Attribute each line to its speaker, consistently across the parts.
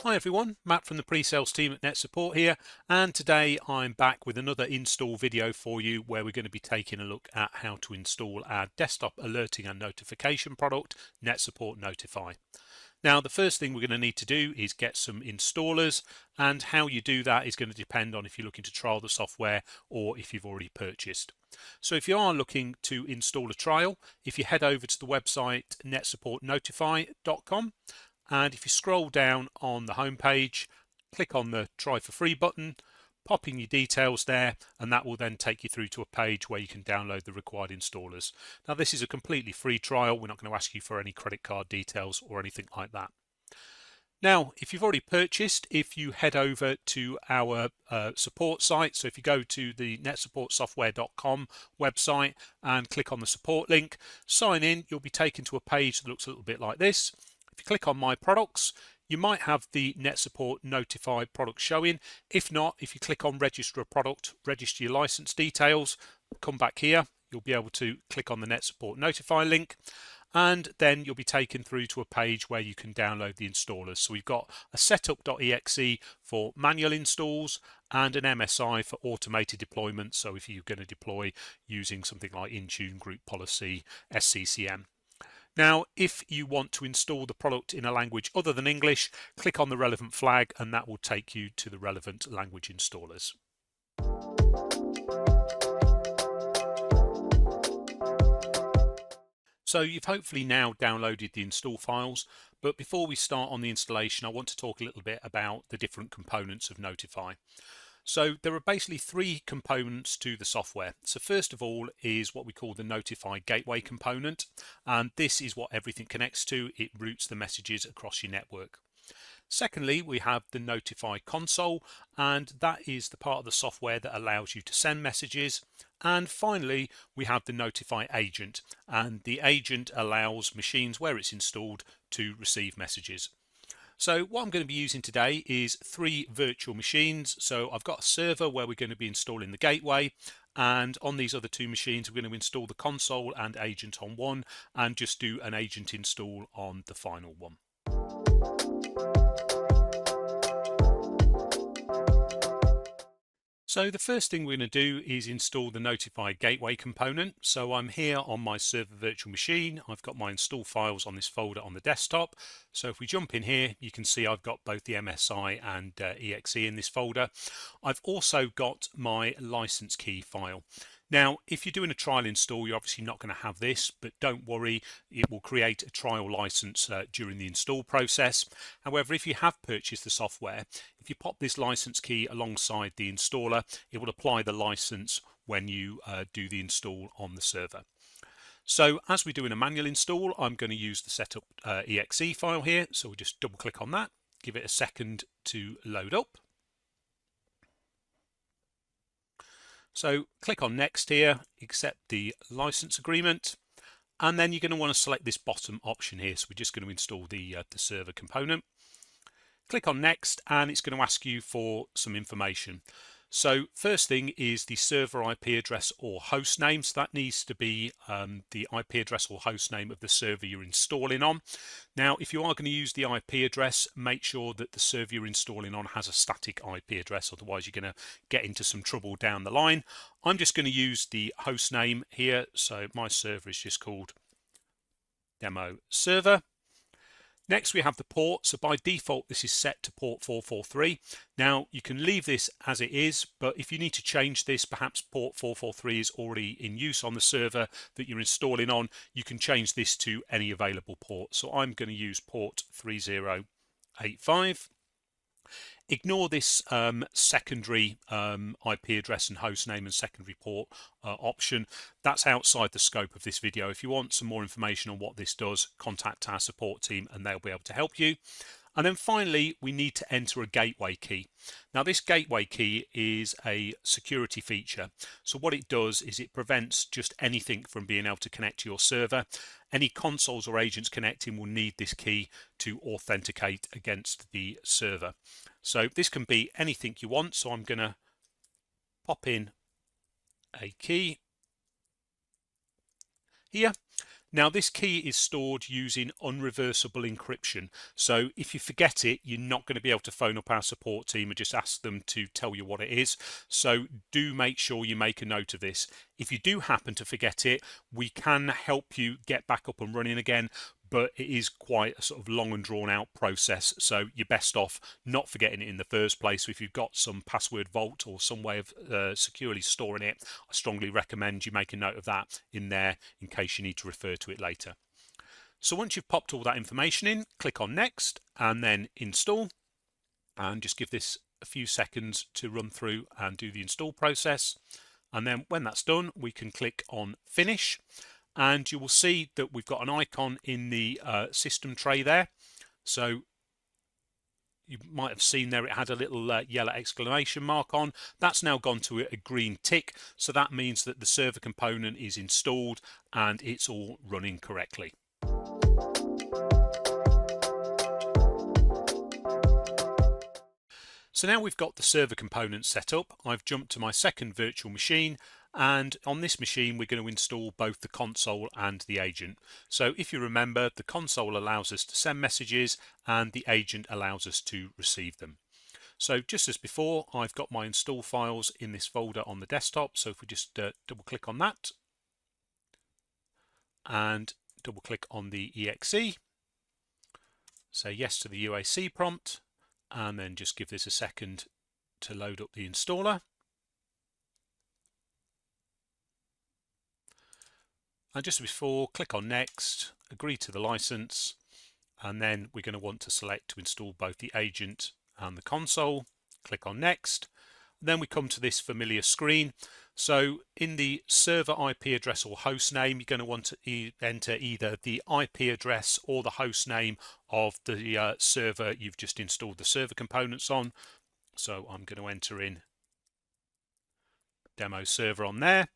Speaker 1: Hi everyone, Matt from the pre-sales team at NetSupport here, and today I'm back with another install video for you where we're going to be taking a look at how to install our desktop alerting and notification product, NetSupport Notify. Now the first thing we're going to need to do is get some installers, and how you do that is going to depend on if you're looking to trial the software or if you've already purchased. So if you are looking to install a trial, if you head over to the website NetSupportNotify.com, and if you scroll down on the home page, click on the try for free button, pop in your details there, and that will then take you through to a page where you can download the required installers. Now this is a completely free trial. We're not going to ask you for any credit card details or anything like that. Now, if you've already purchased, if you head over to our support site, so if you go to the netsupportsoftware.com website and click on the support link, sign in, you'll be taken to a page that looks a little bit like this. If you click on My Products, you might have the NetSupport Notify product showing. If not, if you click on Register a Product, register your license details, come back here, you'll be able to click on the NetSupport Notify link, and then you'll be taken through to a page where you can download the installers. So we've got a setup.exe for manual installs and an MSI for automated deployment. So if you're going to deploy using something like Intune, Group Policy, SCCM. Now, if you want to install the product in a language other than English, click on the relevant flag and that will take you to the relevant language installers. So you've hopefully now downloaded the install files, but before we start on the installation, I want to talk a little bit about the different components of Notify. So there are basically three components to the software. So first of all is what we call the Notify Gateway component, and this is what everything connects to. It routes the messages across your network. Secondly, we have the Notify console, and that is the part of the software that allows you to send messages. And finally, we have the Notify agent, and the agent allows machines where it's installed to receive messages. So what I'm going to be using today is three virtual machines. So I've got a server where we're going to be installing the gateway, and on these other two machines we're going to install the console and agent on one and just do an agent install on the final one. So the first thing we're going to do is install the Notify Gateway component. So I'm here on my server virtual machine. I've got my install files on this folder on the desktop. So if we jump in here, you can see I've got both the MSI and exe in this folder. I've also got my license key file. Now, if you're doing a trial install, you're obviously not going to have this, but don't worry, it will create a trial license during the install process. However, if you have purchased the software, if you pop this license key alongside the installer, it will apply the license when you do the install on the server. So as we're doing a manual install, I'm going to use the setup.exe file here. So we'll just double click on that, give it a second to load up. So click on next here, accept the license agreement, and then you're going to want to select this bottom option here. So we're just going to install the server component. Click on next, and it's going to ask you for some information. So first thing is the server IP address or host name. So that needs to be the IP address or host name of the server you're installing on. Now, if you are going to use the IP address, make sure that the server you're installing on has a static IP address. Otherwise, you're going to get into some trouble down the line. I'm just going to use the host name here. So my server is just called demo server. Next we have the port. So by default this is set to port 443. Now you can leave this as it is, but if you need to change this, perhaps port 443 is already in use on the server that you're installing on, you can change this to any available port. So I'm going to use port 3085. Ignore this secondary IP address and host name and secondary port option. That's outside the scope of this video. If you want some more information on what this does, contact our support team and they'll be able to help you. And then finally, we need to enter a gateway key. Now this gateway key is a security feature. So what it does is it prevents just anything from being able to connect to your server. Any consoles or agents connecting will need this key to authenticate against the server. So this can be anything you want. So I'm going to pop in a key here. Now this key is stored using unreversible encryption, so if you forget it, you're not going to be able to phone up our support team and just ask them to tell you what it is. So do make sure you make a note of this. If you do happen to forget it, we can help you get back up and running again, but it is quite a sort of long and drawn out process, so you're best off not forgetting it in the first place. So if you've got some password vault or some way of securely storing it, I strongly recommend you make a note of that in there in case you need to refer to it later. So once you've popped all that information in, click on next and then install, and just give this a few seconds to run through and do the install process. And then when that's done, we can click on finish, and you will see that we've got an icon in the system tray there. So you might have seen there it had a little yellow exclamation mark on. That's now gone to a green tick, so that means that the server component is installed and it's all running correctly. So now we've got the server component set up, I've jumped to my second virtual machine, and on this machine we're going to install both the console and the agent. So if you remember, the console allows us to send messages and the agent allows us to receive them. So just as before, I've got my install files in this folder on the desktop. So if we just double click on that and double click on the exe, say yes to the UAC prompt, and then just give this a second to load up the installer. And just before, click on next, agree to the license, and then we're going to want to select to install both the agent and the console. Click on next. Then we come to this familiar screen. So in the server IP address or host name, you're going to want to enter either the IP address or the host name of the server you've just installed the server components on. So I'm going to enter in demo server on there.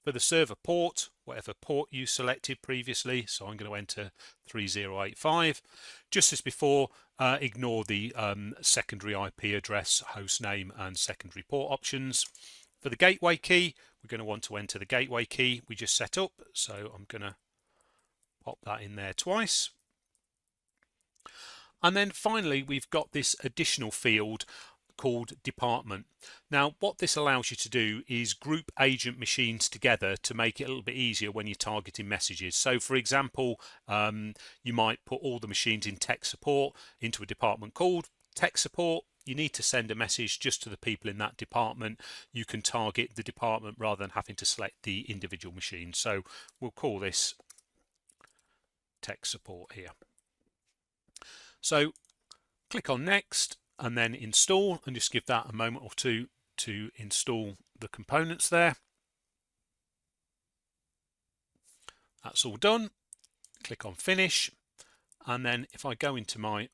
Speaker 1: For the server port, whatever port you selected previously, so I'm going to enter 3085. Just as before, ignore the secondary IP address, host name and secondary port options. For the gateway key, we're going to want to enter the gateway key we just set up, so I'm going to pop that in there twice. And then finally, we've got this additional field called department. Now what this allows you to do is group agent machines together to make it a little bit easier when you're targeting messages. So for example, you might put all the machines in tech support into a department called tech support. You need to send a message just to the people in that department. You can target the department rather than having to select the individual machine. So we'll call this tech support here. So click on next and then install, and just give that a moment or two to install the components there. That's all done. Click on finish, and then if I go into my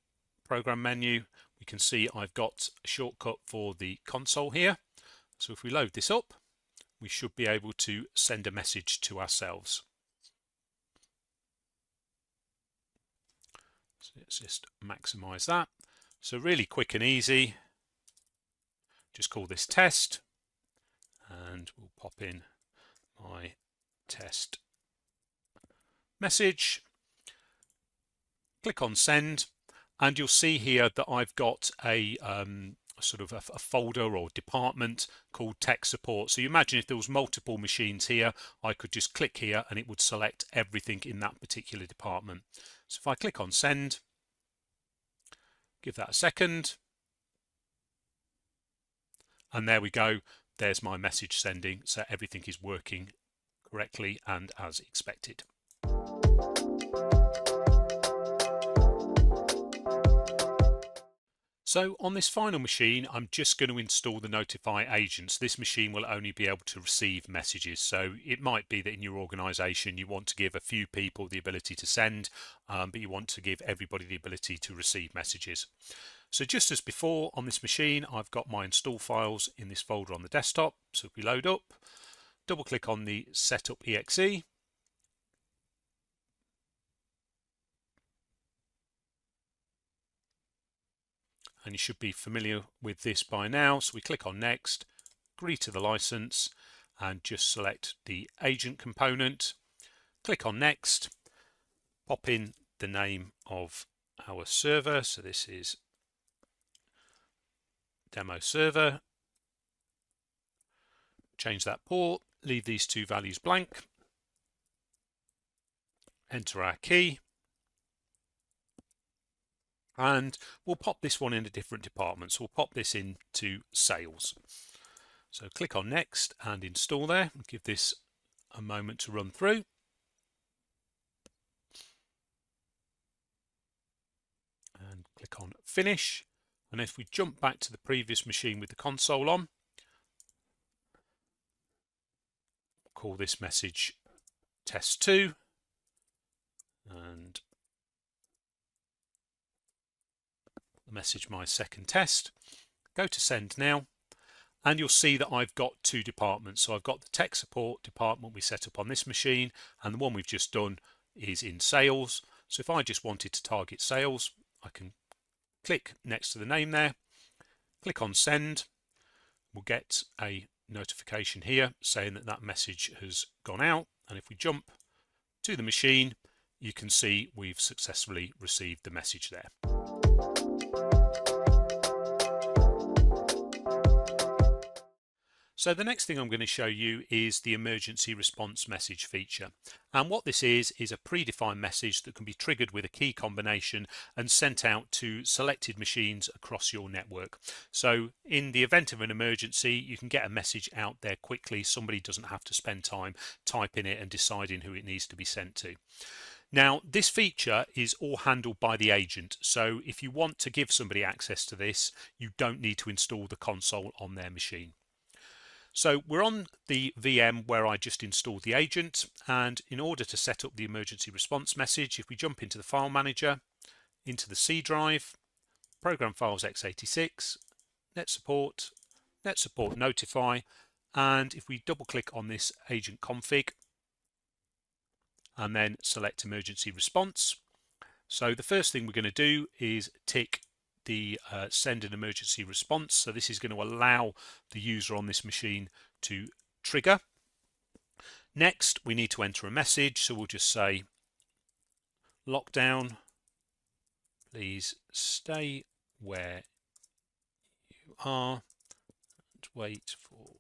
Speaker 1: program menu, we can see I've got a shortcut for the console here. So if we load this up, we should be able to send a message to ourselves. So let's just maximize that. So really quick and easy, just call this test, and we'll pop in my test message, click on send, and you'll see here that I've got a sort of a folder or department called tech support. So you imagine if there was multiple machines here, I could just click here and it would select everything in that particular department. So if I click on send, give that a second, and there we go, there's my message sending, so everything is working correctly and as expected. So on this final machine, I'm just going to install the Notify agents. This machine will only be able to receive messages. So it might be that in your organization, you want to give a few people the ability to send, but you want to give everybody the ability to receive messages. So just as before on this machine, I've got my install files in this folder on the desktop. So if we load up, double click on the setup exe. And you should be familiar with this by now. So we click on next, agree to the license, and just select the agent component. Click on next, pop in the name of our server. So this is demo server. Change that port, leave these two values blank, enter our key, and we'll pop this one in a different department. So we'll pop this into sales. So click on next and install there. Give this a moment to run through. And click on finish. And if we jump back to the previous machine with the console on, call this message test 2 and the message my second test. Go to send now, and you'll see that I've got two departments. So I've got the tech support department we set up on this machine, and the one we've just done is in sales. So if I just wanted to target sales, I can click next to the name there, click on send. We'll get a notification here saying that that message has gone out, and if we jump to the machine, you can see we've successfully received the message there. So the next thing I'm going to show you is the emergency response message feature. And what this is a predefined message that can be triggered with a key combination and sent out to selected machines across your network. So in the event of an emergency, you can get a message out there quickly. Somebody doesn't have to spend time typing it and deciding who it needs to be sent to. Now, this feature is all handled by the agent. So if you want to give somebody access to this, you don't need to install the console on their machine. So we're on the VM where I just installed the agent, and in order to set up the emergency response message, if we jump into the file manager, into the C drive, program files x86, NetSupport, NetSupport Notify, and if we double click on this agent config and then select emergency response. So the first thing we're going to do is tick the send an emergency response. So this is going to allow the user on this machine to trigger. Next, we need to enter a message. So we'll just say lockdown, please stay where you are and wait for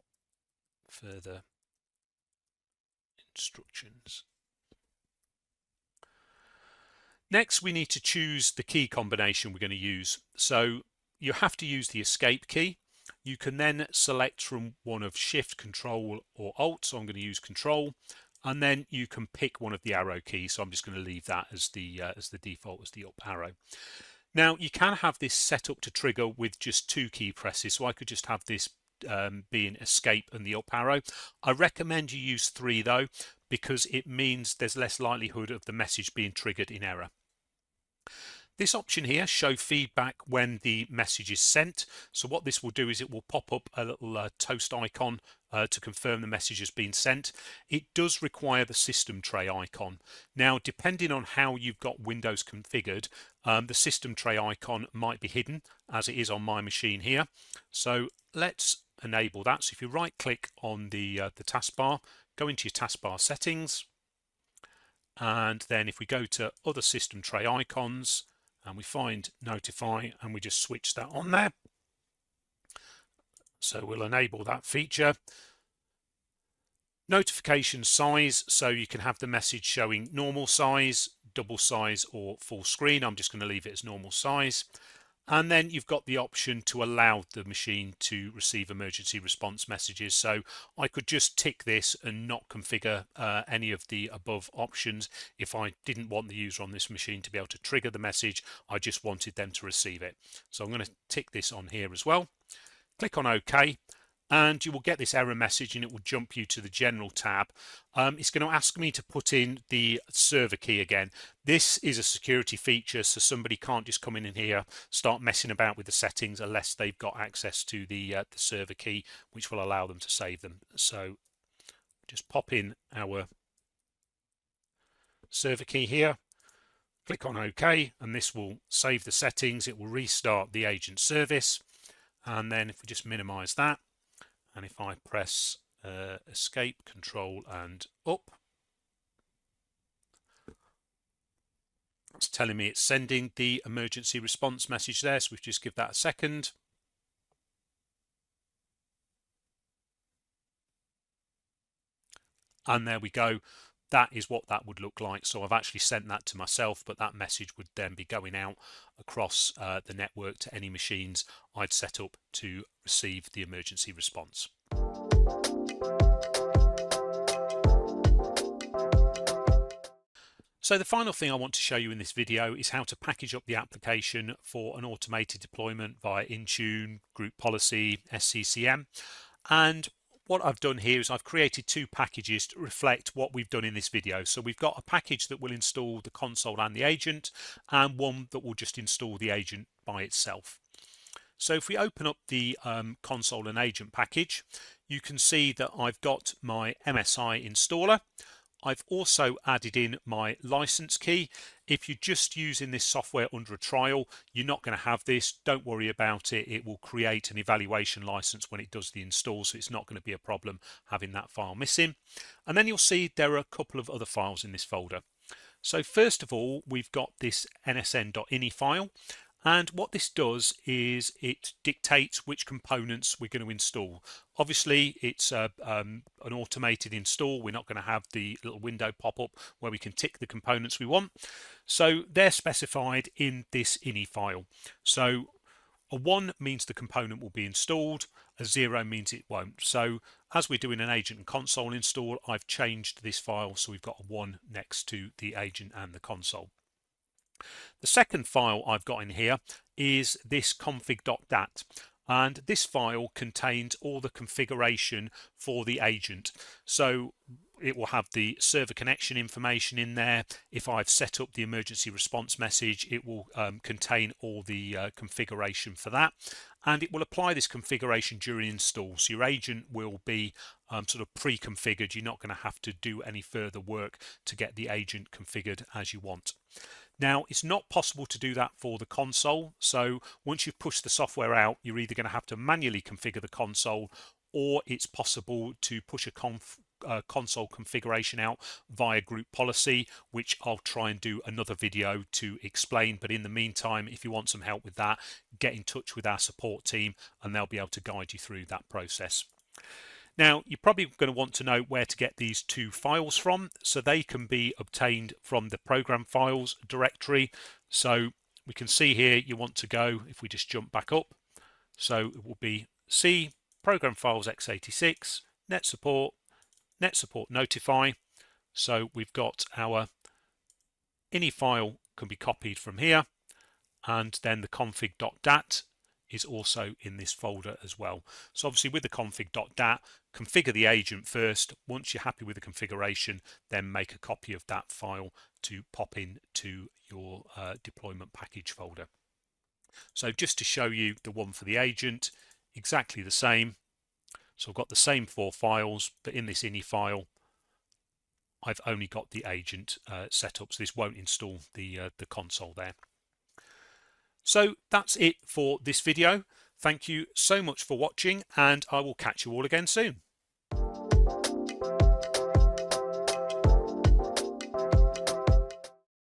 Speaker 1: further instructions. Next, we need to choose the key combination we're going to use. So you have to use the escape key. You can then select from one of Shift, Control or Alt. So I'm going to use Control, and then you can pick one of the arrow keys. So I'm just going to leave that as the default, as the up arrow. Now you can have this set up to trigger with just 2 key presses. So I could just have this being escape and the up arrow. I recommend you use 3 though, because it means there's less likelihood of the message being triggered in error. This option here, show feedback when the message is sent. So what this will do is it will pop up a little toast icon to confirm the message has been sent. It does require the system tray icon. Now, depending on how you've got Windows configured, the system tray icon might be hidden, as it is on my machine here. So let's enable that. So if you right click on the taskbar, go into your taskbar settings, and then if we go to other system tray icons and we find notify and we just switch that on there, so we'll enable that feature. Notification size, so you can have the message showing normal size, double size or full screen. I'm just going to leave it as normal size. And then you've got the option to allow the machine to receive emergency response messages. So I could just tick this and not configure any of the above options. If I didn't want the user on this machine to be able to trigger the message, I just wanted them to receive it. So I'm going to tick this on here as well. Click on OK, and you will get this error message and it will jump you to the general tab. It's going to ask me to put in the server key again. This is a security feature, so somebody can't just come in here, start messing about with the settings unless they've got access to the server key, which will allow them to save them. So just pop in our server key here, click on OK, and this will save the settings. It will restart the agent service. And then if we just minimize that, and if I press escape, control and up, telling me it's sending the emergency response message there, so we just give that a second. And there we go. That is what that would look like. So I've actually sent that to myself, but that message would then be going out across the network to any machines I'd set up to receive the emergency response. So the final thing I want to show you in this video is how to package up the application for an automated deployment via Intune, Group Policy, SCCM. And what I've done here is I've created two packages to reflect what we've done in this video. So we've got a package that will install the console and the agent, and one that will just install the agent by itself. So if we open up the console and agent package, you can see that I've got my MSI installer. I've also added in my license key. If you're just using this software under a trial, you're not going to have this. Don't worry about it. It will create an evaluation license when it does the install, so it's not going to be a problem having that file missing. And then you'll see there are a couple of other files in this folder. So first of all, we've got this nsn.ini file. And what this does is it dictates which components we're going to install. Obviously, it's an automated install. We're not going to have the little window pop up where we can tick the components we want. So they're specified in this ini file. So a 1 means the component will be installed. A 0 means it won't. So as we're doing an agent and console install, I've changed this file so we've got a 1 next to the agent and the console. The second file I've got in here is this config.dat, and this file contains all the configuration for the agent. So it will have the server connection information in there. If I've set up the emergency response message, it will contain all the configuration for that, and it will apply this configuration during install. So your agent will be sort of pre-configured. You're not going to have to do any further work to get the agent configured as you want. Now, it's not possible to do that for the console. So once you've pushed the software out, you're either going to have to manually configure the console, or it's possible to push a console configuration out via Group Policy, which I'll try and do another video to explain. But in the meantime, if you want some help with that, get in touch with our support team and they'll be able to guide you through that process. Now, you're probably going to want to know where to get these two files from, so they can be obtained from the program files directory. So we can see here you want to go, if we just jump back up, so it will be C, program files x86, NetSupport, NetSupport Notify. So we've got our ini file can be copied from here, and then the config.dat is also in this folder as well. So obviously with the config.dat, configure the agent first. Once you're happy with the configuration, then make a copy of that file to pop into your deployment package folder. So just to show you the one for the agent, exactly the same. So I've got the same 4 files, but in this ini file, I've only got the agent set up, so this won't install the console there. So that's it for this video. Thank you so much for watching, and I will catch you all again soon.